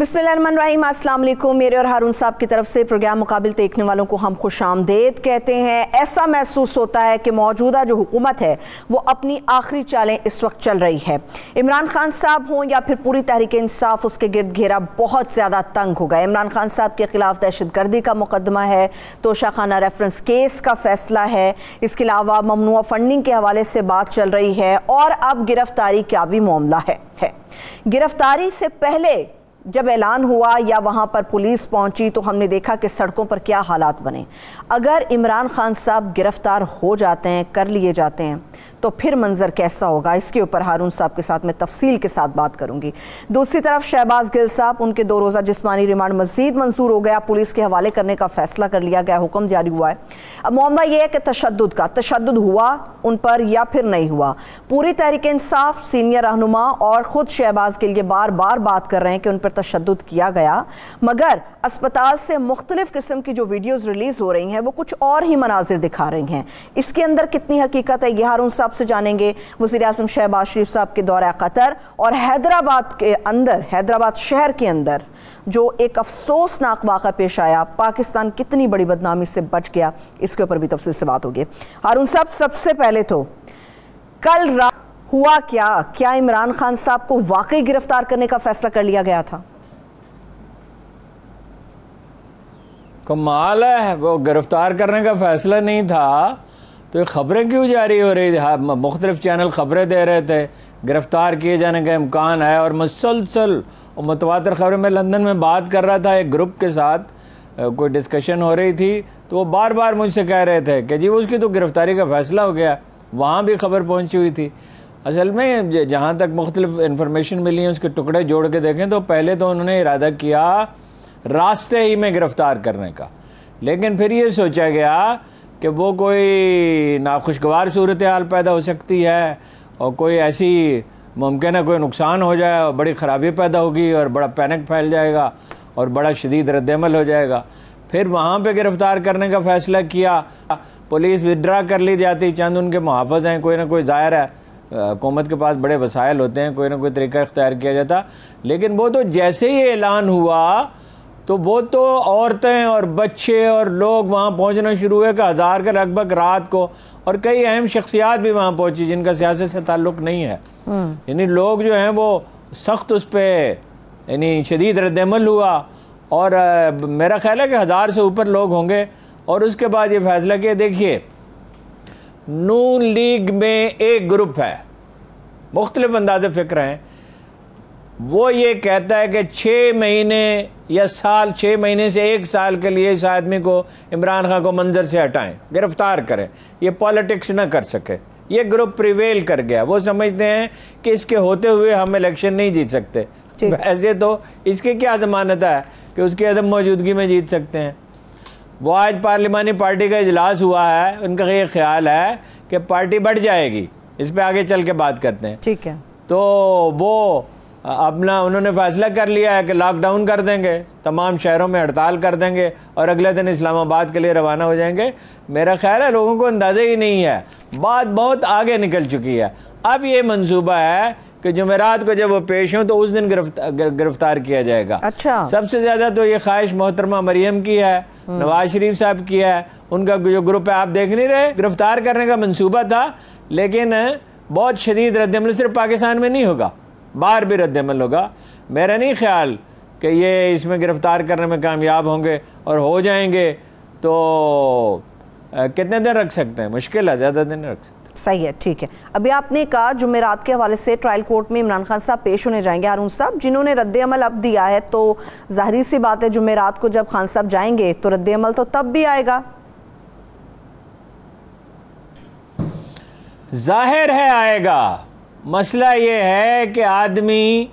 बिस्मिल्लाहिर्रहमानिर्रहीम, अस्सलाम वालेकुम। मेरे और हारून साहब की तरफ से प्रोग्राम मुकाबिल देखने वालों को हम खुशामदीद कहते हैं। ऐसा महसूस होता है कि मौजूदा जो हुकूमत है वो अपनी आखिरी चालें इस वक्त चल रही है। इमरान खान साहब हों या फिर पूरी तहरीक इंसाफ, उसके गिर्द घेरा बहुत ज़्यादा तंग हो गया। इमरान खान साहब के खिलाफ दहशतगर्दी का मुकदमा है, तोशाखाना रेफरेंस केस का फैसला है, इसके अलावा ममनुआ फंडिंग के हवाले से बात चल रही है और अब गिरफ्तारी का भी मामला है। गिरफ्तारी से पहले जब ऐलान हुआ या वहाँ पर पुलिस पहुँची तो हमने देखा कि सड़कों पर क्या हालात बने। अगर इमरान खान साहब गिरफ्तार हो जाते हैं, कर लिए जाते हैं, तो फिर मंजर कैसा होगा, इसके ऊपर हारून साहब के साथ मैं तफसील के साथ बात करूंगी। दूसरी तरफ शहबाज गिल साहब, उनके 2 रोज़ा जिस्मानी रिमांड मजीद मंजूर हो गया, पुलिस के हवाले करने का फैसला कर लिया गया, हुक्म जारी हुआ है। अब मामला यह है कि तशद्दुद हुआ उन पर या फिर नहीं हुआ। पूरी तहरीक इंसाफ, सीनियर रहनुमा और ख़ुद शहबाज गिल ये बार बार बात कर रहे हैं कि उन पर तशद्दुद किया गया, मगर अस्पताल से मुख्तलिफ किस्म की जो वीडियोज़ रिलीज़ हो रही हैं वो कुछ और ही मनाजिर दिखा रही हैं। इसके अंदर कितनी हकीकत है, ये हारून साहब से जानेंगे। वज़ीर आज़म शहबाज शरीफ साहब के दौरा कतर और हैदराबाद के अंदर, हैदराबाद शहर के अंदर जो एक अफसोसनाक वाक़ा पेश आया, पाकिस्तान कितनी बड़ी बदनामी से बच गया, इसके ऊपर भी तफसील से बात होगी। हारून साहब, सबसे पहले तो कल रात हुआ क्या इमरान खान साहब को वाकई गिरफ्तार करने का फैसला कर लिया गया था? कमाल है, वो गिरफ्तार करने का फैसला नहीं था तो ये खबरें क्यों जारी हो रही थी? मुख्तलिफ चैनल खबरें दे रहे थे गिरफ्तार किए जाने का इम्कान है और मुसलसल और मुतवातिर खबरें। मैं लंदन में बात कर रहा था, एक ग्रुप के साथ कोई डिस्कशन हो रही थी तो वो बार बार मुझसे कह रहे थे कि जी उसकी तो गिरफ्तारी का फैसला हो गया। वहाँ भी खबर पहुँची हुई थी। असल में जहाँ तक मुख्तलिफ इन्फॉर्मेशन मिली है उसके टुकड़े जोड़ के देखें तो पहले तो उन्होंने इरादा किया रास्ते ही में गिरफ्तार करने का, लेकिन फिर ये सोचा गया कि वो कोई नाखुशगवार सूरत हाल पैदा हो सकती है और कोई ऐसी मुमकिन है कोई नुकसान हो जाए और बड़ी ख़राबी पैदा होगी और बड़ा पैनिक फैल जाएगा और बड़ा शदीद रद्दअमल हो जाएगा। फिर वहाँ पे गिरफ़्तार करने का फ़ैसला किया। पुलिस विड्रा कर ली जाती, चंद उनके मुहाफ़िज़ हैं, कोई ना कोई ज़ाहिर है हुकूमत के पास बड़े वसाइल होते हैं, कोई ना कोई तरीका इख्तियार किया जाता। लेकिन वो तो जैसे ही ऐलान हुआ तो वो तो औरतें और बच्चे और लोग वहाँ पहुँचना शुरू हुए कि 1000 के लगभग रात को, और कई अहम शख्सियात भी वहाँ पहुँची जिनका सियासत से ताल्लुक़ नहीं है। यानी लोग जो हैं वो सख्त उस पर यानी शदीद रद्दअमल हुआ और मेरा ख्याल है कि 1000 से ऊपर लोग होंगे। और उसके बाद ये फैसला किया, देखिए नून लीग में एक ग्रुप है, मुख्तलिफ अंदाज़े फ़िक्र हैं, वो ये कहता है कि 6 महीने या साल, 6 महीने से 1 साल के लिए इस आदमी को, इमरान खान को मंजर से हटाएं, गिरफ्तार करें, ये पॉलिटिक्स ना कर सके। ये ग्रुप प्रिवेल कर गया। वो समझते हैं कि इसके होते हुए हम इलेक्शन नहीं जीत सकते। ऐसे तो इसकी क्या ज़मानत है कि उसकी अदम मौजूदगी में जीत सकते हैं। वो आज पार्लिमानी पार्टी का इजलास हुआ है, उनका ये ख्याल है कि पार्टी बढ़ जाएगी। इस पर आगे चल के बात करते हैं, ठीक है। तो वो अपना उन्होंने फैसला कर लिया है कि लॉकडाउन कर देंगे, तमाम शहरों में हड़ताल कर देंगे और अगले दिन इस्लामाबाद के लिए रवाना हो जाएंगे। मेरा ख्याल है लोगों को अंदाज़ा ही नहीं है, बात बहुत आगे निकल चुकी है। अब ये मंसूबा है कि जुमेरात को जब वो पेश हों तो उस दिन गिरफ्तार किया जाएगा। अच्छा, सबसे ज़्यादा तो ये ख्वाहिश मोहतरमा मरियम की है, नवाज शरीफ साहब की है, उनका जो ग्रुप है आप देख नहीं रहे। गिरफ्तार करने का मंसूबा था लेकिन बहुत शदीद रद्दअमल सिर्फ पाकिस्तान में नहीं होगा, बाहर भी रद्दअमल होगा। मेरा नहीं ख्याल कि ये इसमें गिरफ्तार करने में कामयाब होंगे, और हो जाएंगे तो कितने दिन रख सकते हैं, मुश्किल है, ज़्यादा दिन रख सकते हैं। सही है, ठीक है। अभी आपने कहा जुमेरात के हवाले से ट्रायल कोर्ट में इमरान खान साहब पेश होने जाएंगे। हारून साहब, जिन्होंने रद्दअमल अब दिया है तो जाहिर सी बात है जुमेरात को जब खान साहब जाएंगे तो रद्दअमल तो तब भी आएगा। जाहिर है आएगा। मसला ये है कि आदमी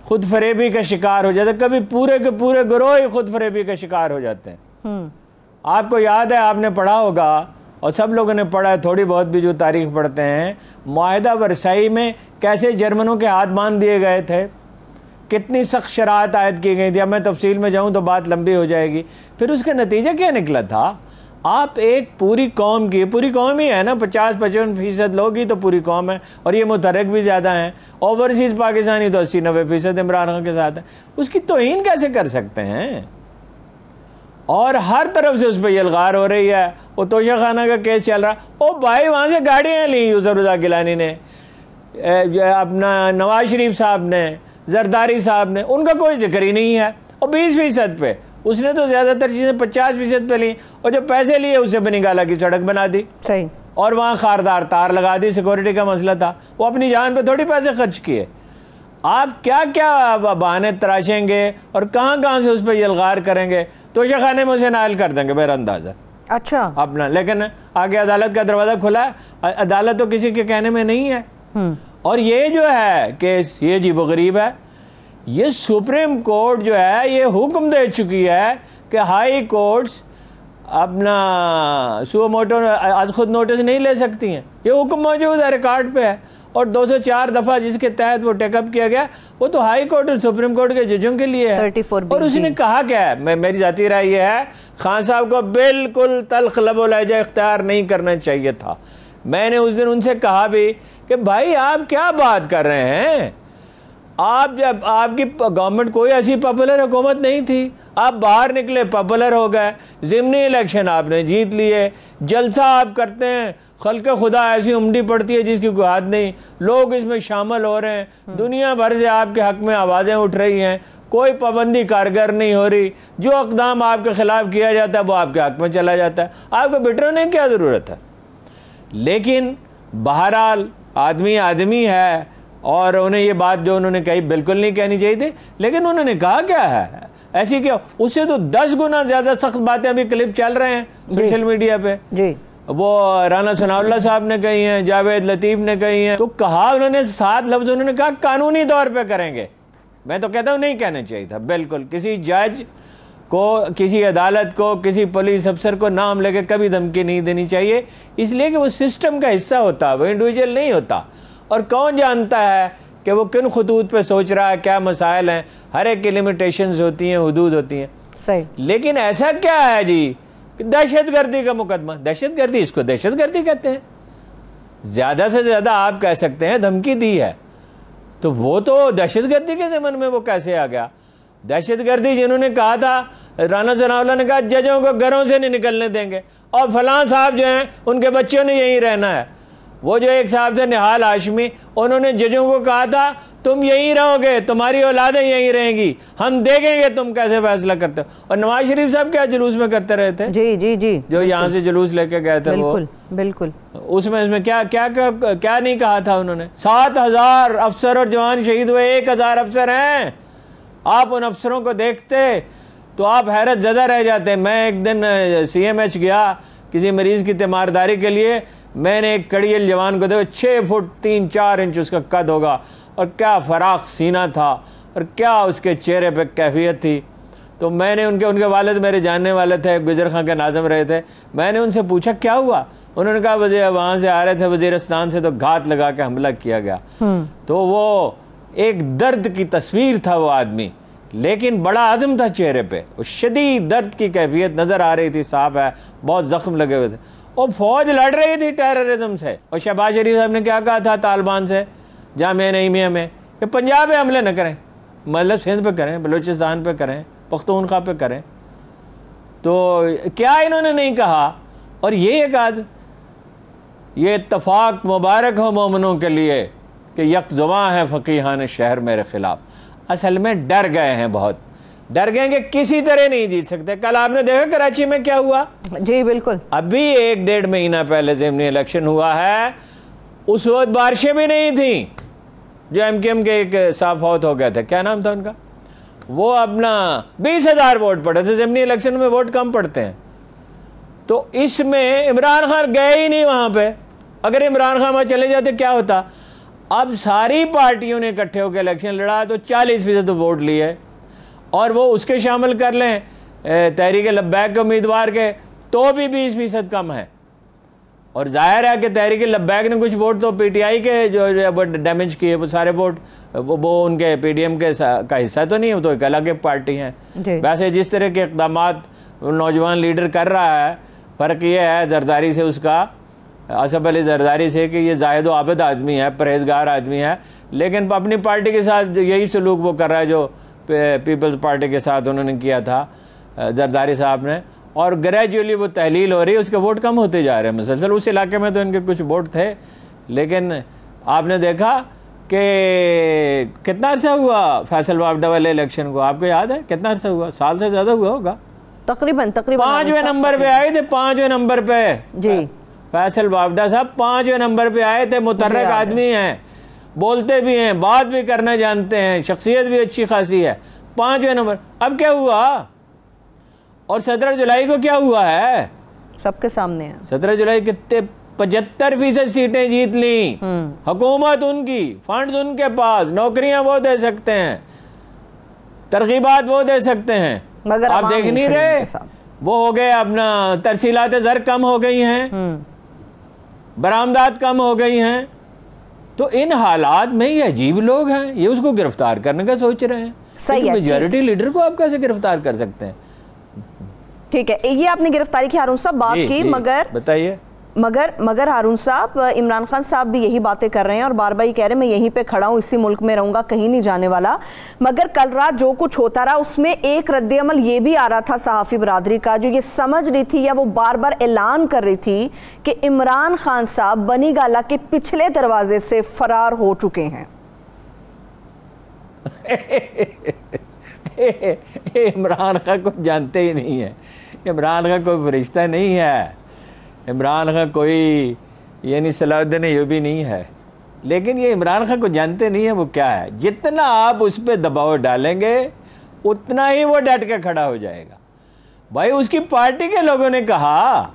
खुद फरेबी का शिकार हो जाता है, कभी पूरे के पूरे गिरोह ही खुद फरेबी का शिकार हो जाते हैं। आपको याद है, आपने पढ़ा होगा और सब लोगों ने पढ़ा है, थोड़ी बहुत भी जो तारीख पढ़ते हैं, मुआहिदा वर्साई में कैसे जर्मनों के हाथ बांध दिए गए थे, कितनी सख्त शरात आयद की गई थी। अब मैं तफसील में जाऊँ तो बात लंबी हो जाएगी। फिर उसका नतीजा क्या निकला था? आप एक पूरी कौम की, पूरी कौम ही है ना, 50-55% लोग ही तो पूरी कौम है, और ये मुतहर्रिक भी ज़्यादा हैं। ओवरसीज़ पाकिस्तानी तो 80-90% इमरान खान के साथ है। उसकी तौहीन कैसे कर सकते हैं? और हर तरफ से उस पर यलगार हो रही है। वो तोशा खाना का केस चल रहा, ओ भाई वहाँ से गाड़ियाँ ली यूसुफ रज़ा गिलानी ने, अपना नवाज शरीफ साहब ने, जरदारी साहब ने, उनका कोई जिक्र ही नहीं है। और 20% पे उसने तो ज़्यादातर चीज़ें 50% पे ली, और जो पैसे लिए उससे भी निकाला की सड़क बना दी। सही। और वहाँ खारदार तार लगा दी, सिक्योरिटी का मसला था, वो अपनी जान पे थोड़ी पैसे खर्च किए। आप क्या क्या बहाने तराशेंगे और कहाँ कहाँ से उस पर यलगार करेंगे, तोशा खाने में उसे नायल कर देंगे मेरा अंदाज़ा। अच्छा। अपना, लेकिन आगे अदालत का दरवाज़ा खुला है, अदालत तो किसी के कहने में नहीं है। और ये जो है केस, ये अजीबोगरीब है। ये सुप्रीम कोर्ट जो है ये हुक्म दे चुकी है कि हाई कोर्ट्स अपना सुओ मोटो आज खुद नोटिस नहीं ले सकती हैं। ये हुक्म मौजूद है, रिकॉर्ड पे है। और 204 दफ़ा जिसके तहत वो टेकअप किया गया, वो तो हाई कोर्ट और सुप्रीम कोर्ट के जजों के लिए है। 34 और उसने कहा क्या है, मेरी जाती राय ये है, खान साहब को बिल्कुल तल्ख लबो लहजा इख्तियार नहीं करना चाहिए था। मैंने उस दिन उनसे कहा भी कि भाई आप क्या बात कर रहे हैं, आप जब आपकी गवर्नमेंट कोई ऐसी पॉपुलर हुकूमत नहीं थी, आप बाहर निकले पॉपुलर हो गए, ज़िमनी इलेक्शन आपने जीत लिए, जलसा आप करते हैं, खल्क़ खुदा ऐसी उमड़ी पड़ती है जिसकी कोई हाथ नहीं, लोग इसमें शामिल हो रहे हैं, दुनिया भर से आपके हक़ में आवाज़ें उठ रही हैं, कोई पाबंदी कारगर नहीं हो रही, जो इक़दाम आपके ख़िलाफ़ किया जाता है वो आपके हक़ में चला जाता है, आपको बिटरने की क्या ज़रूरत है। लेकिन बहरहाल आदमी आदमी है, और उन्हें ये बात जो उन्होंने कही बिल्कुल नहीं कहनी चाहिए थी, लेकिन उन्होंने कहा क्या है, ऐसी क्या, उससे तो 10 गुना ज़्यादा सख्त बातें अभी क्लिप चल रहे हैं सोशल मीडिया पे जी। वो राना सनाउल्लाह साहब ने कही हैं, जावेद लतीफ़ ने कही हैं, तो कहा उन्होंने 7 लफ्ज़ उन्होंने कहा कानूनी तौर पे करेंगे। मैं तो कहता हूँ नहीं कहना चाहिए था बिल्कुल। किसी जज को, किसी अदालत को, किसी पुलिस अफसर को नाम लेके कभी धमकी नहीं देनी चाहिए, इसलिए कि वो सिस्टम का हिस्सा होता है, वो इंडिविजुअल नहीं होता। और कौन जानता है कि वो किन खतूत पे सोच रहा है, क्या मसाइल हैं, हर एक की लिमिटेशंस होती हैं, हुदूद होती हैं। सही। लेकिन ऐसा क्या है जी, दहशतगर्दी का मुकदमा, दहशतगर्दी, इसको दहशतगर्दी कहते हैं। ज़्यादा से ज़्यादा आप कह सकते हैं धमकी दी है, तो वो तो दहशतगर्दी के ज़मन में वो कैसे आ गया। दहशतगर्दी जिन्होंने कहा था, राना सनाउल्लाह ने कहा जजों को घरों से नहीं निकलने देंगे, और फलां साहब जो हैं उनके बच्चों ने यहीं रहना है। वो जो एक साहब थे निहाल हाशमी, उन्होंने जजों को कहा था तुम यहीं रहोगे, तुम्हारी औलादें यहीं रहेंगी, हम देखेंगे तुम कैसे फैसला करते हो। और नवाज शरीफ साहब क्या जुलूस में करते रहे थे, जी जी जी, जो यहाँ से जुलूस लेके गए थे, बिल्कुल बिल्कुल, उसमें क्या क्या क्या क्या नहीं कहा था उन्होंने। 7000 अफसर और जवान शहीद हुए, 1000 अफसर हैं। आप उन अफसरों को देखते तो आप हैरत ज़दा रह जाते। मैं एक दिन CMH गया किसी मरीज़ की तीमारदारी के लिए, मैंने एक कड़ियल जवान को देखा, 6 फुट 3-4 इंच उसका कद होगा, और क्या फराख सीना था, और क्या उसके चेहरे पे कैफियत थी। तो मैंने उनके वालिद मेरे जानने वाले थे, गुजर खां के नाज़िम रहे थे, मैंने उनसे पूछा क्या हुआ। उन्होंने कहा वहाँ से आ रहे थे वज़ीरिस्तान से, तो घात लगा के हमला किया गया। तो वो एक दर्द की तस्वीर था वो आदमी, लेकिन बड़ा आज़म था चेहरे पे, शदीद दर्द की कैफियत नज़र आ रही थी, साफ है, बहुत ज़ख्म लगे हुए थे। और फौज लड़ रही थी टेररिज्म से। और शहबाज शरीफ साहब ने क्या कहा था तालिबान से जामिया नईमिया में कि पंजाब पे हमले न करें, मतलब सिंध पे करें, बलूचिस्तान पे करें, पख्तूनख्वा पे करें। तो क्या इन्होंने नहीं कहा। और ये एक ये इत्तफाक मुबारक हो मोमिनों के लिए कि यकजुबां है फ़कीहान शहर मेरे ख़िलाफ़। असल में डर गए हैं, बहुत डर गए कि किसी तरह नहीं जीत सकते। कल आपने देखा कराची में क्या हुआ, जी बिल्कुल। अभी 1-1.5 महीना पहले ज़िमनी इलेक्शन हुआ है, उस वक्त बारिशें भी नहीं थी। जो MKM के एक साहब फौत हो गया था, क्या नाम था उनका, वो अपना 20,000 वोट पड़े थे। ज़िमनी इलेक्शन में वोट कम पड़ते हैं, तो इसमें इमरान खान गए ही नहीं वहाँ पे। अगर इमरान खान वहाँ चले जाते क्या होता। अब सारी पार्टियों ने इकट्ठे होकर इलेक्शन लड़ा, तो 40% वोट लिए, और वो उसके शामिल कर लें तहरीक लब्बैक के उम्मीदवार के, तो भी 20% कम है। और जाहिर है कि तहरीक लब्बैक ने कुछ वोट तो PTI के जो डैमेज किए, वो सारे वोट वो उनके PDM के का हिस्सा तो नहीं है, वो तो एक अलग पार्टी है। वैसे जिस तरह के इक़दामात नौजवान लीडर कर रहा है, फ़र्क ये है जरदारी से, उसका असफ अली जरदारी से, कि ये जाहिद व आबिद आदमी है, परहेजगार आदमी है, लेकिन अपनी पार्टी के साथ यही सलूक वो कर रहा है जो पीपल्स पार्टी के साथ उन्होंने किया था जरदारी साहब ने। और ग्रेजुअली वो तहलील हो रही है, उसके वोट कम होते जा रहे हैं मुसलसल। उस इलाके में तो इनके कुछ वोट थे, लेकिन आपने देखा कि कितना अर्सा हुआ फैसल वापडा वाले इलेक्शन को, आपको याद है कितना अर्सा हुआ? साल से ज़्यादा हुआ होगा तकरीबन। 5वें नंबर पे आए थे, 5वें नंबर पे जी फैसल वापडा साहब 5वें नंबर पे आए थे। मुतर्रक आदमी हैं, बोलते भी हैं, बात भी करना जानते हैं, शख्सियत भी अच्छी खासी है, 5वें नंबर। अब क्या हुआ? और 17 जुलाई को क्या हुआ है? सबके सामने है। 17 जुलाई कितने 75% सीटें जीत ली, हुकूमत उनकी, फंड्स उनके पास, नौकरियां वो दे सकते हैं, तरगीबात वो दे सकते हैं, मगर आप देख नहीं रहे। वो हो गए अपना तरसीलात ज़र कम हो गई हैं, बरामदात कम हो गई हैं। तो इन हालात में ये अजीब लोग हैं, ये उसको गिरफ्तार करने का सोच रहे हैं। सही है, मेजॉरिटी लीडर को आप कैसे गिरफ्तार कर सकते हैं? ठीक है, ये आपने गिरफ्तारी की हारून साहब बात की, मगर बताइए। मगर हारून साहब, इमरान खान साहब भी यही बातें कर रहे हैं और बार बार ये कह रहे हैं मैं यहीं पे खड़ा हूं, इसी मुल्क में रहूंगा, कहीं नहीं जाने वाला। मगर कल रात जो कुछ होता रहा उसमें एक रद्द-ए-अमल ये भी आ रहा था सहाफ़ी बरादरी का, जो ये समझ रही थी या वो बार बार ऐलान कर रही थी कि इमरान खान साहब बनी गाला के पिछले दरवाजे से फरार हो चुके हैं। इमरान खान को जानते ही नहीं है, इमरान खान कोई फरिश्ता नहीं है, इमरान खान कोई यानी सलाउद्दीन अय्यूबी नहीं है। लेकिन ये इमरान खान को जानते नहीं है वो क्या है। जितना आप उस पर दबाव डालेंगे उतना ही वो डट के खड़ा हो जाएगा। भाई उसकी पार्टी के लोगों ने कहा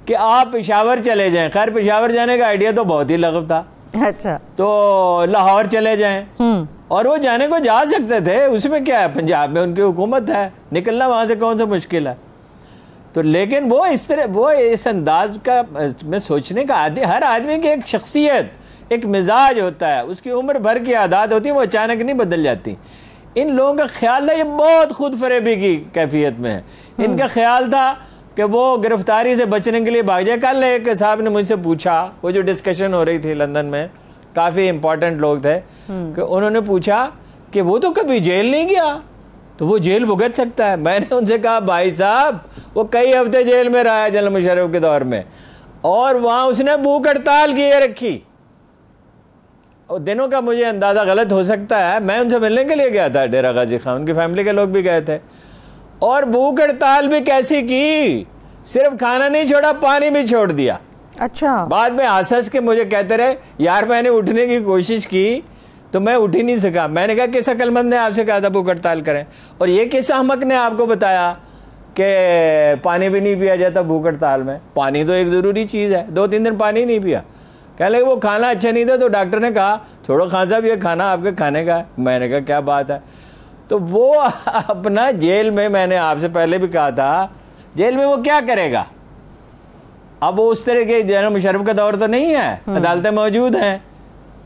कि आप पेशावर चले जाएं। खैर पेशावर जाने का आइडिया तो बहुत ही लगता था। अच्छा, तो लाहौर चले जाएं, और वो जाने को जा सकते थे, उसमें क्या है, पंजाब में उनकी हुकूमत है, निकलना वहाँ से कौन सा मुश्किल है। तो लेकिन वो इस तरह, वो इस अंदाज का में सोचने का हर आदमी की एक शख्सियत, एक मिजाज होता है, उसकी उम्र भर की आदत होती है, वो अचानक नहीं बदल जाती। इन लोगों का ख्याल था ये बहुत खुद फरेबी की कैफियत में है। इनका ख्याल था कि वो गिरफ्तारी से बचने के लिए भाग जाए। कल एक साहब ने मुझसे पूछा, वो जो डिस्कशन हो रही थी लंदन में, काफ़ी इंपॉर्टेंट लोग थे, कि उन्होंने पूछा कि वो तो कभी जेल नहीं गया, तो वो जेल भुगत सकता है। मैंने उनसे कहा भाई साहब वो कई हफ्ते जेल में रहा है जनरल मुशर्रफ के दौर में, और वहाँ उसने भूख हड़ताल किए रखी। और दिनों का मुझे अंदाज़ा गलत हो सकता है, मैं उनसे मिलने के लिए गया था डेरा गाजी खान, उनकी फैमिली के लोग भी गए थे, और भूख हड़ताल भी कैसी की, सिर्फ खाना नहीं छोड़ा, पानी भी छोड़ दिया। अच्छा, बाद में हंस के मुझे कहते रहे यार मैंने उठने की कोशिश की तो मैं उठ ही नहीं सका। मैंने कहा किस अक्लमंद ने आपसे कहा था भूख हड़ताल करें, और ये किस अहमक ने आपको बताया कि पानी भी नहीं पिया जाता भूख हड़ताल में? पानी तो एक ज़रूरी चीज़ है। 2-3 दिन पानी नहीं पिया, कह लगे वो खाना अच्छा नहीं था, तो डॉक्टर ने कहा छोड़ो खान साहब ये खाना आपके खाने का है। मैंने कहा क्या बात है। तो वो अपना जेल में, मैंने आपसे पहले भी कहा था, जेल में वो क्या करेगा? अब वो उस तरह के जनरल मुशर्रफ का दौर तो नहीं है, अदालतें मौजूद हैं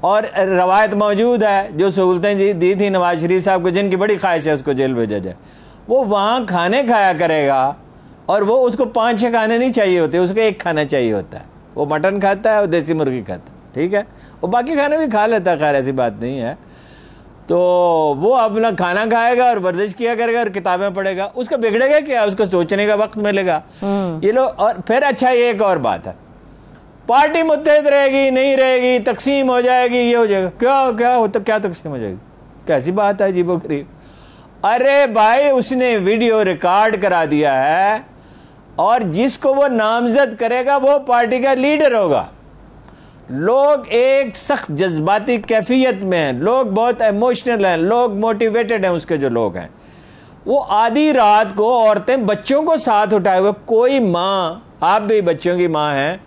और रवायत मौजूद है, जो सहूलतें दी थी नवाज शरीफ साहब को, जिनकी बड़ी ख्वाहिश है उसको जेल भेजा जाए, वो वहाँ खाने खाया करेगा, और वो उसको 5-6 खाने नहीं चाहिए होते, उसको एक खाना चाहिए होता है। वो मटन खाता है और देसी मुर्गी खाता है, ठीक है, वो बाकी खाने भी खा लेता है, खैर ऐसी बात नहीं है। तो वो अपना खाना खाएगा और वर्जिश किया करेगा और किताबें पढ़ेगा, उसका बिगड़ेगा क्या? उसको सोचने का वक्त मिलेगा। ये लोग, और फिर अच्छा ये एक और बात है, पार्टी मुत्तहिद रहेगी नहीं रहेगी, तकसीम हो जाएगी, ये हो जाएगा, क्या होता, क्या तकसीम हो जाएगी? कैसी बात है अजीबोगरीब। अरे भाई उसने वीडियो रिकॉर्ड करा दिया है, और जिसको वो नामजद करेगा वो पार्टी का लीडर होगा। लोग एक सख्त जज्बाती कैफियत में हैं, लोग बहुत इमोशनल हैं, लोग मोटिवेटेड हैं, उसके जो लोग हैं, वो आधी रात को औरतें बच्चों को साथ उठाए हुए, कोई माँ, आप भी बच्चों की माँ हैं,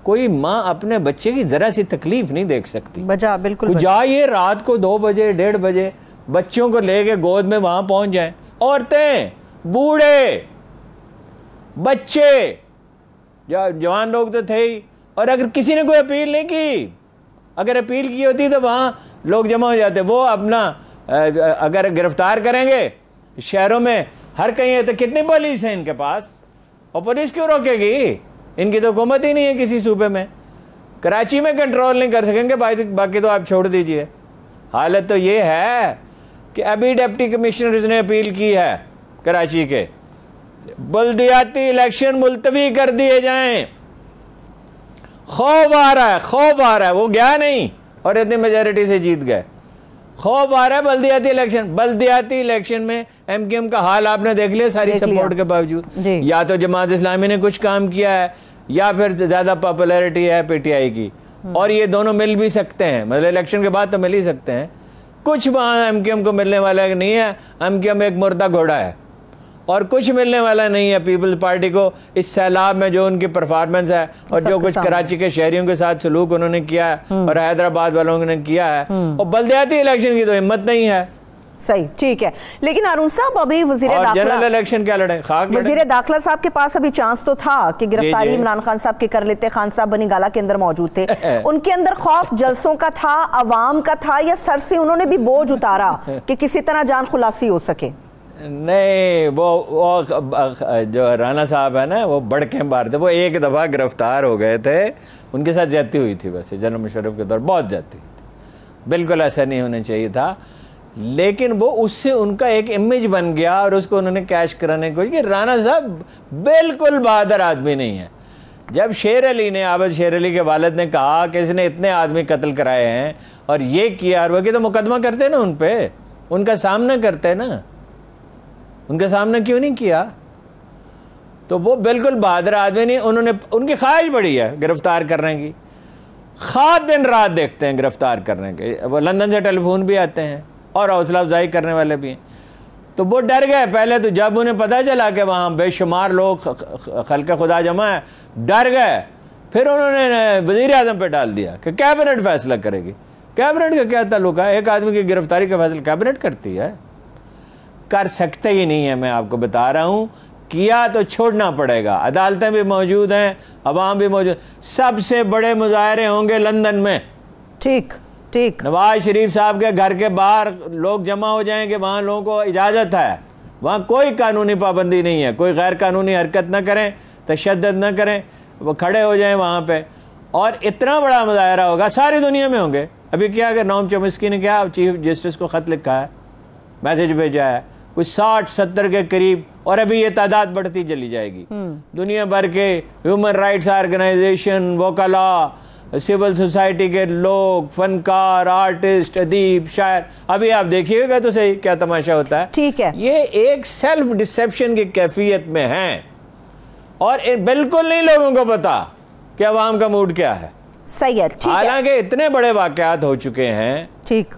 कोई माँ अपने बच्चे की जरा सी तकलीफ नहीं देख सकती। बजा बिल्कुल बजा, ये रात को 2 बजे 1:30 बजे बच्चों को लेके गोद में वहां पहुंच जाएं, औरतें, बूढ़े, बच्चे, जवान लोग तो थे ही, और अगर किसी ने कोई अपील नहीं की, अगर अपील की होती तो वहां लोग जमा हो जाते। वो अपना अगर गिरफ्तार करेंगे, शहरों में हर कहीं है, तो कितनी पुलिस है इनके पास, और पुलिस क्यों रोकेगी? इनकी तो हुकूमत ही नहीं है किसी सूबे में, कराची में कंट्रोल नहीं कर सकेंगे, बाकी तो आप छोड़ दीजिए। हालत तो ये है कि अभी डिप्टी कमिश्नर ने अपील की है कराची के, बल्दियाती इलेक्शन मुलतवी कर दिए जाएं। खौफ आ रहा है, खौफ आ रहा है। वो गया नहीं और इतनी मेजॉरिटी से जीत गए। खौफ आ रहा है बल्दियाती इलेक्शन में एमक्यूएम का हाल आपने देख लिया, सारी सपोर्ट के बावजूद। या तो जमात इस्लामी ने कुछ काम किया है या फिर ज्यादा पॉपुलैरिटी है पीटीआई की, और ये दोनों मिल भी सकते हैं, मतलब इलेक्शन के बाद तो मिल ही सकते हैं। कुछ वहां एमक्यूएम को मिलने वाला नहीं है, एमक्यूएम एक मुर्दा घोड़ा है, और कुछ मिलने वाला नहीं है पीपल्स पार्टी को इस सैलाब में। जो उनकी परफॉर्मेंस है और जो कुछ कराची के शहरियों के साथ सलूक उन्होंने किया है और हैदराबाद वालों ने किया है, और बल्दियाती इलेक्शन की तो हिम्मत नहीं है। सही, ठीक है। लेकिन अरुण साहब, अभी जनरल इलेक्शन क्या लड़े? वजीर दाखिला साहब के पास अभी चांस तो था कि गिरफ्तारी इमरान खान साहब की कर लेते। खान साहब बनी गाला के अंदर मौजूद थे, उनके अंदर खौफ जलसों का था, अवाम का था, या सर से उन्होंने भी बोझ उतारा कि किसी तरह जान खुलासी हो सके? नहीं, वो जो राना साहब है ना, वो बड़के मार थे। वो एक दफ़ा गिरफ्तार हो गए थे, उनके साथ ज्यादती हुई थी वैसे जनरल मुशर्रफ के दौर, बहुत ज्यादती थी, बिल्कुल ऐसा नहीं होना चाहिए था। लेकिन वो उससे उनका एक इमेज बन गया और उसको उन्होंने कैश कराने की कोशिश की। राना साहब बिल्कुल बहादुर आदमी नहीं है। जब शेर अली ने, आबद शेर अली के वालिद ने कहा कि इसने इतने आदमी कत्ल कराए हैं और ये किया और वो, तो मुकदमा करते ना उन पे, उनका सामना करते ना, उनके सामने क्यों नहीं किया? तो वो बिल्कुल बहादुर आदमी नहीं। उन्होंने, उनकी ख्वाहिश बड़ी है गिरफ्तार करने की, खास दिन रात देखते हैं गिरफ्तार करने के। वो लंदन से टेलीफोन भी आते हैं और हौसला अफजाई करने वाले भी हैं। तो वो डर गए पहले तो, जब उन्हें पता चला कि वहाँ बेशुमार लोग खल्क़े खुदा जमा है, डर गए। फिर उन्होंने वज़ीर आज़म पे डाल दिया कि कैबिनेट फैसला करेगी। कैबिनेट का क्या ताल्लुक है? एक आदमी की गिरफ्तारी का फैसला कैबिनेट करती है? कर सकते ही नहीं है। मैं आपको बता रहा हूं, किया तो छोड़ना पड़ेगा। अदालतें भी मौजूद हैं, अवाम भी मौजूद। सबसे बड़े मुजाहरे होंगे लंदन में। ठीक ठीक। नवाज शरीफ साहब के घर के बाहर लोग जमा हो जाएंगे, वहां लोगों को इजाजत है, वहां कोई कानूनी पाबंदी नहीं है, कोई गैर कानूनी हरकत न करें, तशद्दुद न करें, वो खड़े हो जाएं वहां पे। और इतना बड़ा मुजाहरा होगा, सारी दुनिया में होंगे। अभी क्या कि नोम चोमिस्की ने क्या चीफ जस्टिस को खत लिखा है, मैसेज भेजा है, कुछ 60-70 के करीब, और अभी ये तादाद बढ़ती चली जाएगी। दुनिया भर के ह्यूमन राइट्स ऑर्गेनाइजेशन, वकला, सिविल सोसाइटी के लोग, फनकार, आर्टिस्ट, अदीब, शायर। अभी आप देखिएगा तो सही क्या तमाशा होता है। ठीक है, ये एक सेल्फ डिसेप्शन की कैफियत में है और बिल्कुल नहीं लोगों को पता कि अवाम का मूड क्या है। सही है, ठीक है। हालांकि इतने बड़े वाकयात हो चुके हैं। ठीक,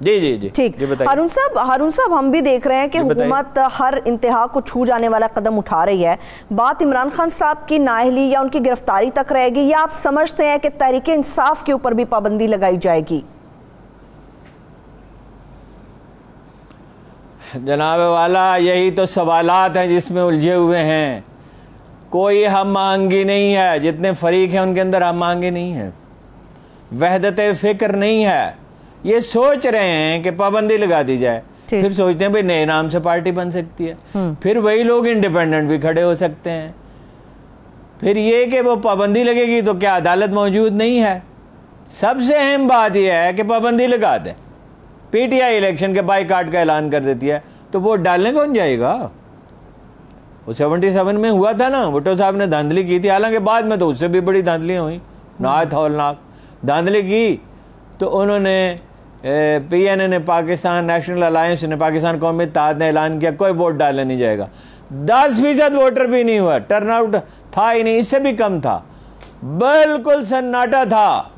जी जी जी, ठीक। हारून साहब, हम भी देख रहे हैं कि हुकूमत हर इंतहा को छू जाने वाला कदम उठा रही है। बात इमरान खान साहब की नाअहली या उनकी गिरफ्तारी तक रहेगी, या आप समझते हैं कि तहरीक इंसाफ के ऊपर भी पाबंदी लगाई जाएगी? जनाब वाला, यही तो सवालात हैं जिसमें उलझे हुए हैं। कोई हम आहंगी नहीं है, जितने फरीक हैं उनके अंदर हम आहंगी नहीं है, वहदत फिक्र नहीं है। ये सोच रहे हैं कि पाबंदी लगा दी जाए, फिर सोचते हैं भाई नए नाम से पार्टी बन सकती है, फिर वही लोग इंडिपेंडेंट भी खड़े हो सकते हैं। फिर ये कि वो पाबंदी लगेगी तो क्या अदालत मौजूद नहीं है? सबसे अहम बात यह है कि पाबंदी लगा दें। पीटीआई इलेक्शन के बाइकाट का ऐलान कर देती है तो वोट डालने कौन जाएगा? वो 77 में हुआ था ना, भुट्टो साहब ने धांधली की थी, हालांकि बाद में तो उससे भी बड़ी धांधलियाँ हुई, नहायत हौलनाक धांधली की। तो उन्होंने पीएनए ने, पाकिस्तान नेशनल अलायंस ने, पाकिस्तान कौमी इत्तेहाद ने ऐलान किया कोई वोट डालने नहीं जाएगा। 10% वोटर भी नहीं हुआ, टर्नआउट था ही नहीं, इससे भी कम था, बिल्कुल सन्नाटा था,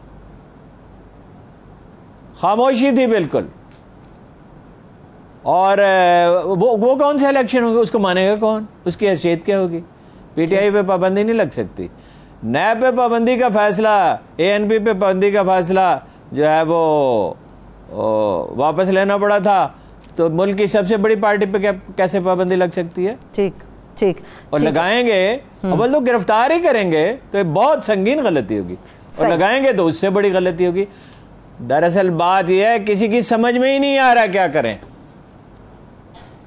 खामोशी थी बिल्कुल। और वो कौन सा इलेक्शन होगा, उसको मानेगा कौन? उसकी हैसियत क्या होगी? पीटीआई पे पाबंदी नहीं लग सकती। नैब पे पाबंदी का फैसला, एएनपी पे पाबंदी का फैसला जो है वो वापस लेना पड़ा था, तो मुल्क की सबसे बड़ी पार्टी पे कैसे पाबंदी लग सकती है? ठीक ठीक। और लगाएंगे अब लोग गिरफ्तार ही करेंगे तो ये बहुत संगीन गलती होगी, और लगाएंगे तो उससे बड़ी गलती होगी। दरअसल बात यह है किसी की समझ में ही नहीं आ रहा क्या करें।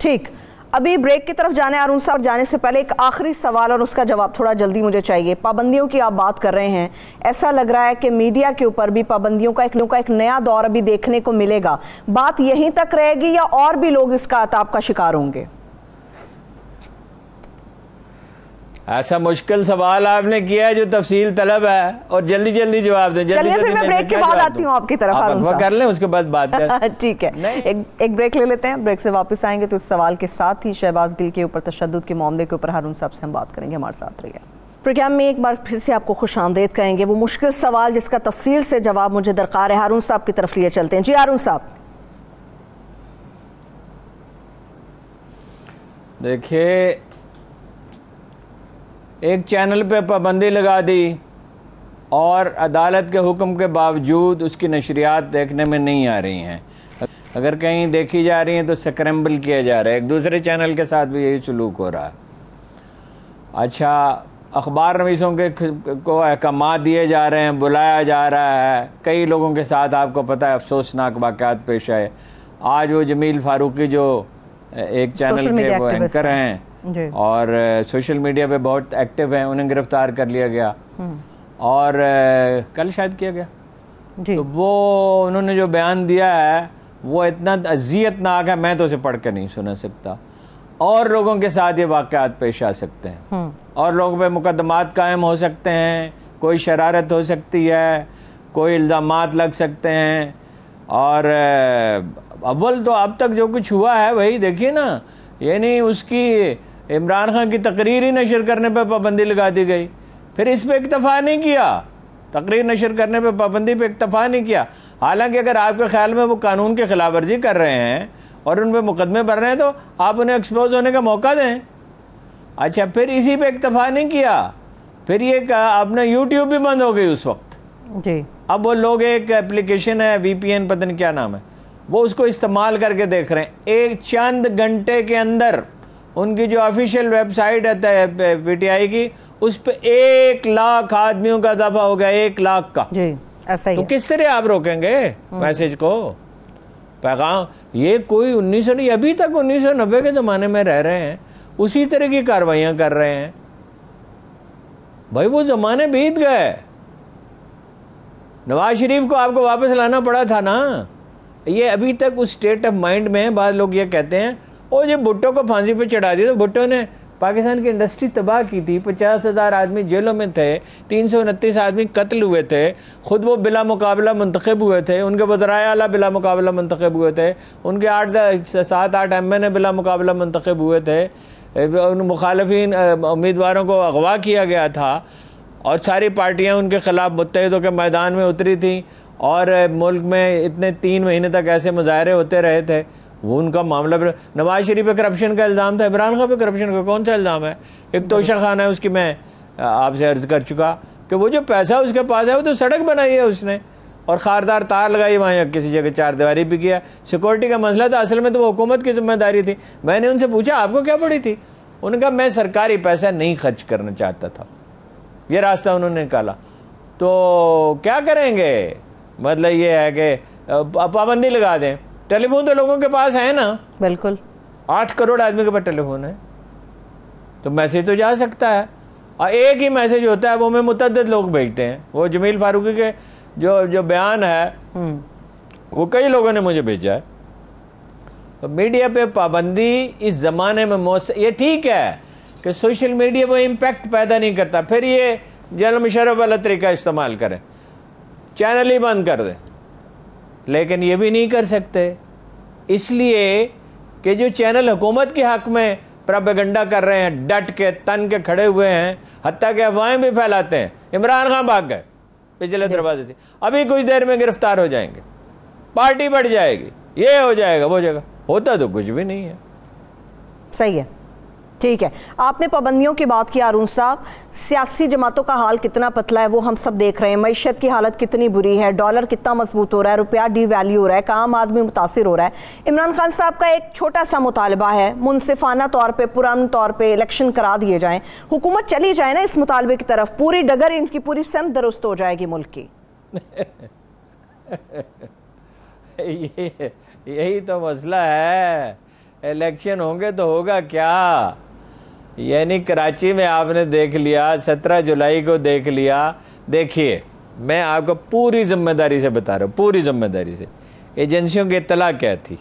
ठीक। अभी ब्रेक की तरफ जाने हारून साहब, जाने से पहले एक आखिरी सवाल और उसका जवाब थोड़ा जल्दी मुझे चाहिए। पाबंदियों की आप बात कर रहे हैं, ऐसा लग रहा है कि मीडिया के ऊपर भी पाबंदियों का एक नया दौर अभी देखने को मिलेगा। बात यहीं तक रहेगी या और भी लोग इसका अताब का शिकार होंगे? ऐसा मुश्किल सवाल आपने किया है जो तफसील तलब है, और जल्दी जल्दी जवाब दें। चलिए फिर मैं ब्रेक के बाद आती हूँ आपकी तरफ। आप कर लें, उसके बाद बात करें। ठीक है, एक ब्रेक ले लेते हैं। ब्रेक से वापस आएंगे तो इस सवाल के साथ ही शहबाज गिल के ऊपर तशद्दुद के मामले के ऊपर हारून साहब से हम बात करेंगे। हमारे साथ रहिए। प्रोग्राम में एक बार फिर से आपको खुशामदीद कहेंगे। वो मुश्किल सवाल जिसका तफसील से जवाब मुझे दरकार है, हारून साहब की तरफ लिए चलते हैं। जी हारून साहब। देखिए, एक चैनल पे पाबंदी लगा दी और अदालत के हुक्म के बावजूद उसकी नशरियात देखने में नहीं आ रही हैं। अगर कहीं देखी जा रही हैं तो स्क्रैम्बल किया जा रहा है। एक दूसरे चैनल के साथ भी यही सलूक हो रहा है। अच्छा, अखबार नवीसों को अहकामात दिए जा रहे हैं, बुलाया जा रहा है। कई लोगों के साथ आपको पता है अफसोसनाक वाक़यात पेश आए। आज वो जमील फारूकी जो एक चैनल के वो एंकर हैं और सोशल मीडिया पे बहुत एक्टिव हैं, उन्हें गिरफ्तार कर लिया गया और कल शायद किया गया। तो वो उन्होंने जो बयान दिया है वो इतना अज़ियतनाक है, मैं तो उसे पढ़ कर नहीं सुना सकता। और लोगों के साथ ये वाक़यात पेश आ सकते हैं और लोगों पे मुकदमात कायम हो सकते हैं, कोई शरारत हो सकती है, कोई इल्ज़ामात लग सकते हैं। और अव्वल तो अब तक जो कुछ हुआ है वही देखिए ना, यानी उसकी इमरान खान की तकरीर ही नशर करने पर पाबंदी लगा दी गई, फिर इस पर इक्तफा नहीं किया, तकरीर नशर करने पर पाबंदी पे इक्तफा नहीं किया। हालांकि अगर आपके ख्याल में वो कानून की खिलाफ वर्जी कर रहे हैं और उन पर मुकदमे भर रहे हैं तो आप उन्हें एक्सपोज होने का मौका दें। अच्छा, फिर इसी पे इक्तफा नहीं किया, फिर ये आपने यूट्यूब भी बंद हो गई उस वक्त जी। अब वो लोग एक एप्लीकेशन है VPN, पता नहीं क्या नाम है, वो उसको इस्तेमाल करके देख रहे हैं। एक चंद घंटे के अंदर उनकी जो ऑफिशियल वेबसाइट है PTI की, उस पे 1 लाख आदमियों का इजाफा हो गया, 1 लाख का जी। ऐसा ही तो किस तरह आप रोकेंगे मैसेज को, पैगाम? ये कोई 1900 अभी तक 1990 के ज़माने में रह रहे हैं, उसी तरह की कार्रवाइयाँ कर रहे हैं। भाई वो ज़माने बीत गए। नवाज शरीफ को आपको वापस लाना पड़ा था ना। ये अभी तक उस स्टेट ऑफ माइंड में है। बाद लोग ये कहते हैं और ये भुट्टो को फांसी पे चढ़ा दिया। तो भुट्टो ने पाकिस्तान की इंडस्ट्री तबाह की थी, 50,000 आदमी जेलों में थे, 329 आदमी कत्ल हुए थे, ख़ुद वो बिला मुकाबला मुंतखब हुए थे, उनके वज़राए आला बिला मुकाबला मुंतखब हुए थे, उनके 7-8 MN बिला मुकाबला मुंतखब हुए थे, उन मुखालफिन उम्मीदवारों को अगवा किया गया था और सारी पार्टियाँ उनके ख़िलाफ़ मुत्तहिद होकर मैदान में उतरी थी और मुल्क में इतने 3 महीने तक ऐसे मुजाहरे होते रहे थे। वो उनका मामला। नवाज शरीफ पे करप्शन का इल्ज़ाम था, इमरान खान पे करप्शन का कौन सा इल्ज़ाम है? एक तोशा खाना है उसकी, मैं आपसे अर्ज़ कर चुका कि वो जो पैसा उसके पास है वो तो सड़क बनाई है उसने और खारदार तार लगाई वहाँ, किसी जगह चारदीवारी भी किया। सिक्योरिटी का मसला था, असल में तो वो हुकूमत की जिम्मेदारी थी। मैंने उनसे पूछा आपको क्या पड़ी थी? उन्होंने कहा मैं सरकारी पैसा नहीं खर्च करना चाहता था, ये रास्ता उन्होंने निकाला। तो क्या करेंगे? मतलब ये है कि पाबंदी लगा दें। टेलीफोन तो लोगों के पास है ना, बिल्कुल 8 करोड़ आदमी के पास टेलीफोन है, तो मैसेज तो जा सकता है। और एक ही मैसेज होता है, वो में मुतअद्दिद लोग भेजते हैं। वो जमील फारूकी के जो बयान है वो कई लोगों ने मुझे भेजा है। तो मीडिया पे पाबंदी इस ज़माने में ये ठीक है कि सोशल मीडिया वो इम्पैक्ट पैदा नहीं करता, फिर ये जनरल मुशर्रफ वाला तरीका इस्तेमाल करें, चैनल ही बंद कर दें। लेकिन ये भी नहीं कर सकते, इसलिए कि जो चैनल हुकूमत के हक़ में प्रोपेगेंडा कर रहे हैं, डट के तन के खड़े हुए हैं, हत्ता के अफवाहें भी फैलाते हैं। इमरान खान भाग गए पिछले दरवाजे से, अभी कुछ देर में गिरफ्तार हो जाएंगे, पार्टी बढ़ जाएगी, ये हो जाएगा वो जाएगा, होता तो कुछ भी नहीं है। सही है, ठीक है। आपने पाबंदियों की बात की हारून साहब, सियासी जमातों का हाल कितना पतला है वो हम सब देख रहे हैं। मईशत की हालत कितनी बुरी है, डॉलर कितना मजबूत हो रहा है, रुपया डीवैल्यू हो रहा है, आम आदमी मुतासिर हो रहा है। इमरान खान साहब का एक छोटा सा मुतालबा है, मुनसिफाना तौर पर, पुरान तौर पर इलेक्शन करा दिए जाएं, हुकूमत चली जाए ना इस मुतालबे की तरफ, पूरी डगर इनकी पूरी समत दुरुस्त हो जाएगी मुल्क की। यही तो मसला है। इलेक्शन होंगे तो होगा क्या? यानी कराची में आपने देख लिया, 17 जुलाई को देख लिया। देखिए, मैं आपको पूरी जिम्मेदारी से बता रहा हूँ, पूरी जिम्मेदारी से। एजेंसियों की इत्तला क्या थी?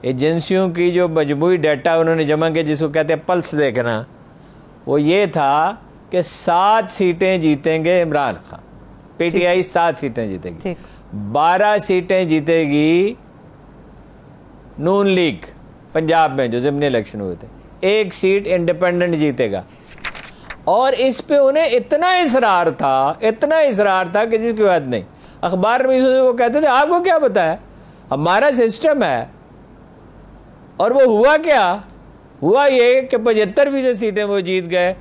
एजेंसियों की जो मजमूई डाटा उन्होंने जमा किया, जिसको कहते हैं पल्स देखना, वो ये था कि 7 सीटें जीतेंगे इमरान खान, पीटीआई 7 सीटें जीतेगी, 12 सीटें जीतेगी नून लीग पंजाब में जो ज़िमनी इलेक्शन हुए थे, 1 सीट इंडिपेंडेंट जीतेगा। और इस पे उन्हें इतना इसरार था कि जिसकी बात नहीं। अखबार में वो कहते थे आपको क्या पता है, हमारा सिस्टम है। और वो हुआ क्या? हुआ ये कि 75% सीटें वो जीत गए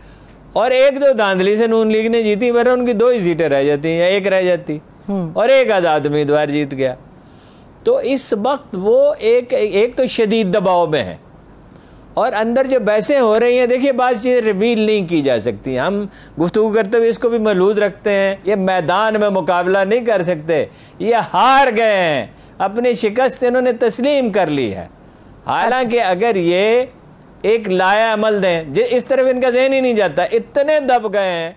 और 1-2 धांधली से नून लीग ने जीती, वरना उनकी 2 ही सीटें रह जाती या 1 रह जाती, और 1 आज़ाद उम्मीदवार जीत गया। तो इस वक्त वो एक तो शदीद दबाव में है, और अंदर जो बहसें हो रही हैं, देखिए बात चीज़ें रिवील नहीं की जा सकती। हम गुफ्तगू करते हुए इसको भी महलूज रखते हैं, ये मैदान में मुकाबला नहीं कर सकते, ये हार गए हैं, अपनी शिकस्त इन्होंने तस्लीम कर ली है। हालांकि अगर ये एक लाया अमल दें, इस तरफ इनका ज़हन ही नहीं जाता, इतने दब गए हैं,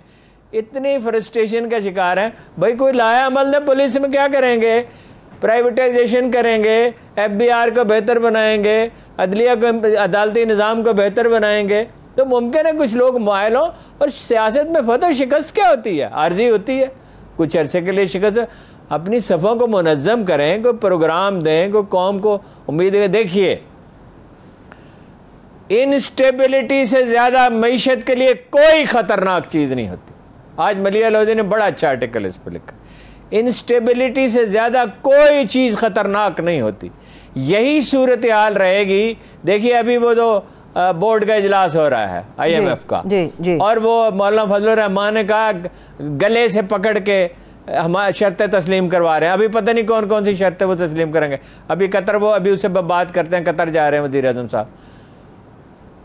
इतनी फ्रस्ट्रेशन का शिकार हैं। भाई कोई लाया अमल दें, पुलिस में क्या करेंगे? प्राइवेटाइजेशन करेंगे, एफबीआर को बेहतर बनाएंगे, अदलिया को, अदालती निज़ाम को बेहतर बनाएंगे, तो मुमकिन है कुछ लोग मायल हों। और सियासत में फतह शिकस्त क्या होती है? आर्जी होती है, कुछ अरसे के लिए शिकस्त। अपनी सफ़ों को मुनज़्ज़म करें, कोई प्रोग्राम दें, कोई कौम को उम्मीद है। देखिए, इनस्टेबिलिटी से ज़्यादा मईशत के लिए कोई ख़तरनाक चीज़ नहीं होती। आज मलिया लोधी ने बड़ा अच्छा आर्टिकल इस पर लिखा, इनस्टेबिलिटी से ज़्यादा कोई चीज़ ख़तरनाक नहीं होती। यही सूरत हाल रहेगी। देखिए, अभी वो जो बोर्ड का इजलास हो रहा है IMF का, जी। और वो मौलाना फजलुर रहमान ने कहा गले से पकड़ के हमारी शर्तें तस्लीम करवा रहे हैं। अभी पता नहीं कौन कौन सी शर्तें वो तस्लीम करेंगे। अभी कतर, वो अभी उससे बात करते हैं, कतर जा रहे हैं वज़ीर आज़म साहब।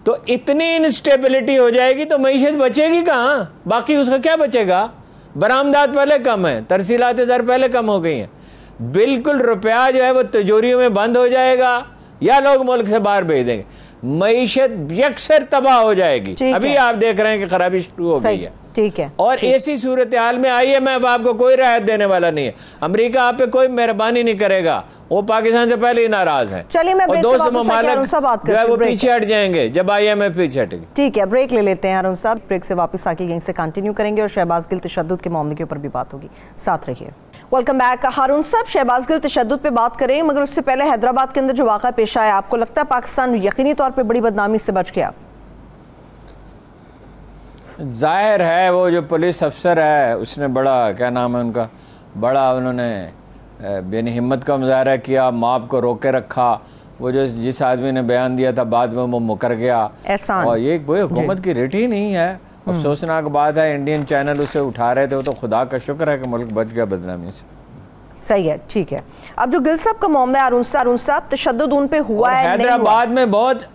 तो इतनी इनस्टेबिलिटी हो जाएगी तो मईशत बचेगी कहाँ? बाकी उसका क्या बचेगा? बरामदात पहले कम है, तरसीलात ज़र पहले कम हो गई हैं, बिल्कुल रुपया जो है वो तिजोरियों में बंद हो जाएगा या लोग मुल्क से बाहर भेज देंगे। मईशत यकसर तबाह हो जाएगी। अभी आप देख रहे हैं कि खराबी शुरू हो गई है। ठीक है। और ऐसी सूरत हाल में IMF आपको कोई राहत देने वाला नहीं है। अमेरिका आप पे कोई मेहरबानी नहीं करेगा, वो पाकिस्तान से पहले ही नाराज है। चलिए, मैं और 200 ममालिक जो है वो पीछे हट जाएंगे जब IMF पीछे हटेगी। ठीक है, ब्रेक ले लेते हैं हारून साहब। ब्रेक से वापस आके यहीं से कंटिन्यू करेंगे और शहबाज गिल तशद्दुद के मामले के ऊपर भी बात होगी। साथ रहिए। Welcome back. हारून साहब, शहबाज गिल तशद्दुद पे बात करें, मगर उससे पहले हैदराबाद के अंदर जो वाक़ा पेश आया, आपको लगता है पाकिस्तान यकीनी तौर पर बड़ी बदनामी से बच गया? जाहिर है वो जो पुलिस अफसर है उसने बड़ा, क्या नाम है उनका, बड़ा उन्होंने यानी हिम्मत का मुजाहरा किया, मॉब को रोके रखा। वो जो जिस आदमी ने बयान दिया था बाद में वो मुकर गया। और ये कोई हुकूमत की रेट ही नहीं है। अफसोसनाक बात है, इंडियन चैनल उसे उठा रहे थे, वो तो खुदा का शुक्र है कि मुल्क बच गया बदनामी से। सही है, ठीक है। अब जो गिल साहब का मामला है, हारून साहब, तशद्दुद उन पे हुआ है? हैदराबाद में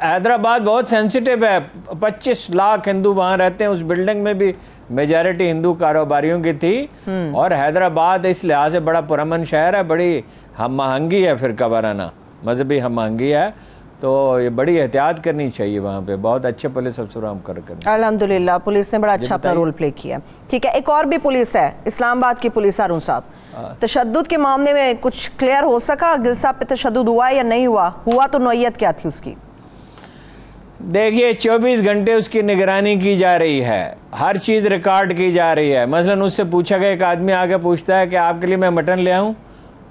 हैदराबाद बहुत सेंसिटिव है। 25 लाख हिंदू वहाँ रहते हैं। उस बिल्डिंग में भी मेजॉरिटी हिंदू कारोबारियों की थी। और हैदराबाद इस लिहाज से बड़ा पुरअमन शहर है, बड़ी हम आहंगी है, फिरका वाराना मजहबी हम आहंगी है। तो ये बड़ी एहतियात करनी चाहिए वहाँ पे। बहुत अच्छे पुलिस अफसर हम कर अल्हम्दुलिल्लाह, पुलिस ने बड़ा अच्छा अपना रोल प्ले किया। ठीक है, एक और भी पुलिस है, इस्लामाबाद की पुलिस। हारून साहब, तशद्दुद के मामले में कुछ क्लियर हो सका? गिल साहब पे तशद्दुद हुआ या नहीं हुआ तो नौयत क्या थी उसकी? देखिए, 24 घंटे उसकी निगरानी की जा रही है, हर चीज़ रिकॉर्ड की जा रही है। मसलन उससे पूछा गया, एक आदमी आके पूछता है कि आपके लिए मैं मटन ले आऊँ,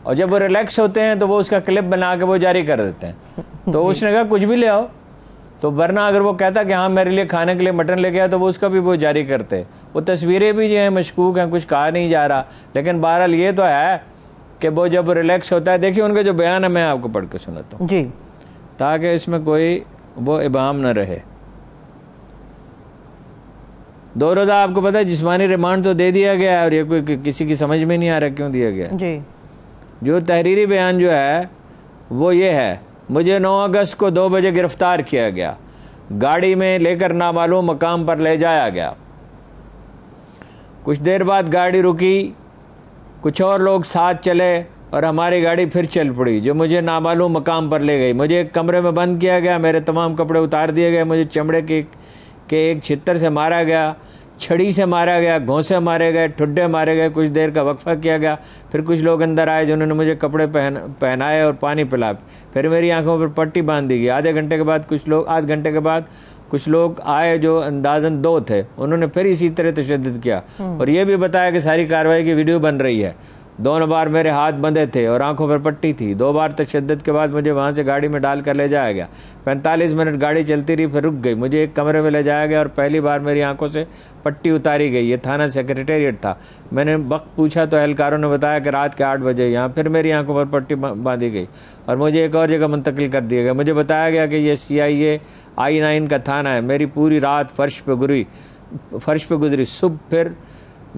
और जब वो रिलैक्स होते हैं तो वो उसका क्लिप बना के वो जारी कर देते हैं। तो उसने कहा कुछ भी ले आओ, तो वरना अगर वो कहता कि हाँ मेरे लिए खाने के लिए मटन लेके आया, तो वो उसका भी वो जारी करते। वो तस्वीरें भी जो हैं मशकूक हैं, कुछ कहा नहीं जा रहा। लेकिन बहरहाल ये तो है कि वो जब रिलैक्स होता है, देखिए उनका जो बयान है मैं आपको पढ़ के सुनाता हूँ जी, ताकि इसमें कोई वो इबाम न रहे। 2 रोज़ा आपको पता है जिस्मानी रिमांड तो दे दिया गया है, और ये कोई किसी की समझ में नहीं आ रहा क्यों दिया गया जी। जो तहरीरी बयान जो है वो ये है, मुझे 9 अगस्त को 2 बजे गिरफ्तार किया गया, गाड़ी में लेकर नामालूम मकाम पर ले जाया गया। कुछ देर बाद गाड़ी रुकी, कुछ और लोग साथ चले और हमारी गाड़ी फिर चल पड़ी, जो मुझे नामालूम मकाम पर ले गई। मुझे एक कमरे में बंद किया गया, मेरे तमाम कपड़े उतार दिए गए, मुझे चमड़े के एक छितर से मारा गया, छड़ी से मारा गया, घोंसे मारे गए, ठुड्डे मारे गए, कुछ देर का वक्फा किया गया। फिर कुछ लोग अंदर आए जिन्होंने मुझे कपड़े पहनाए और पानी पिलाया। फिर मेरी आंखों पर पट्टी बांध दी गई। आधे घंटे के बाद आध घंटे के बाद कुछ लोग आए जो अंदाजन 2 थे, उन्होंने फिर इसी तरह तशद्दुद किया और ये भी बताया कि सारी कार्रवाई की वीडियो बन रही है। 2 बार मेरे हाथ बंधे थे और आंखों पर पट्टी थी। 2 बार तशद्दुद के बाद मुझे वहाँ से गाड़ी में डाल कर ले जाया गया। 45 मिनट गाड़ी चलती रही, फिर रुक गई। मुझे एक कमरे में ले जाया गया और पहली बार मेरी आंखों से पट्टी उतारी गई। ये थाना सेक्रेटेरिएट था। मैंने वक्त पूछा तो एहलकारों ने बताया कि रात के 8 बजे यहाँ फिर मेरी आंखों पर पट्टी बांधी गई और मुझे एक और जगह मुंतकिल कर दिया गया। मुझे बताया गया कि ये CIA I-9 का थाना है। मेरी पूरी रात फर्श पे गुजरी। सुबह फिर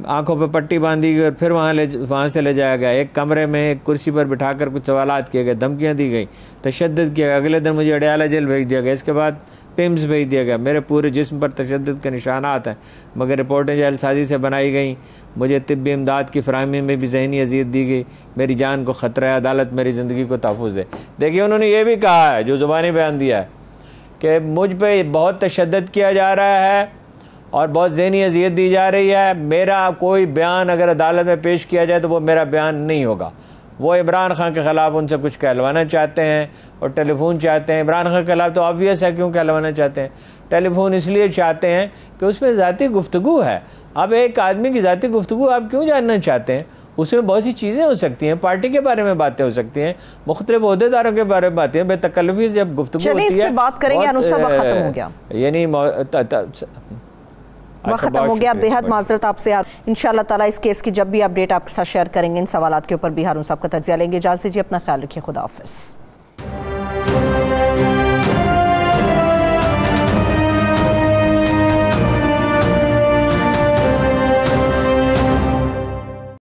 आंखों पे पट्टी बांधी गई और फिर वहाँ से ले जाया गया। एक कमरे में एक कुर्सी पर बिठाकर कुछ सवालात किए गए, धमकियाँ दी गई, तशद्दुद किया गया। अगले दिन मुझे अडयाला जेल भेज दिया गया। इसके बाद पिम्स भेज दिया गया। मेरे पूरे जिस्म पर तशद्दुद के निशानात हैं, मगर रिपोर्टें जल्दसाजी से बनाई गई। मुझे तिब्बी इमदाद की फराहमी में भी ज़हनी अज़ियत दी गई। मेरी जान को ख़तरा है, अदालत मेरी ज़िंदगी को तहफ़्फ़ुज़ है। देखिए, उन्होंने ये भी कहा है, जो ज़ुबानी बयान दिया है, कि मुझ पर बहुत तशद्दुद किया जा रहा है और बहुत ज़हनी अज़ियत दी जा रही है। मेरा कोई बयान अगर अदालत में पेश किया जाए तो वो मेरा बयान नहीं होगा। वो इमरान खान के ख़िलाफ़ उनसे कुछ कहलवाना चाहते हैं और टेलीफोन चाहते हैं। इमरान खान के खिलाफ तो ऑब्वियस है क्यों कहलवाना चाहते हैं। टेलीफोन इसलिए चाहते हैं कि उसमें ज़ाती गुफ्तगू है। अब एक आदमी की ज़ाती गुफ्तगू आप क्यों जानना चाहते हैं? उसमें बहुत सी चीज़ें हो सकती हैं, पार्टी के बारे में बातें हो सकती हैं, मुख्तलिफ ओहदेदारों के बारे में बातें, बेतकल्लुफ़ी से जब गुफ्तगू होती है। बात करेंगे, खत्म हो गया, यानी वक्त खत्म हो गया। बेहद माजरत आपसे यार। इंशाअल्लाह ताला इस केस की जब भी अपडेट आपके साथ शेयर करेंगे, इन सवालात के ऊपर भी हारून साहब का तज्ज़िया लेंगे। इजाज़त दीजिए, अपना ख्याल रखिए, खुदा हाफ़िज़।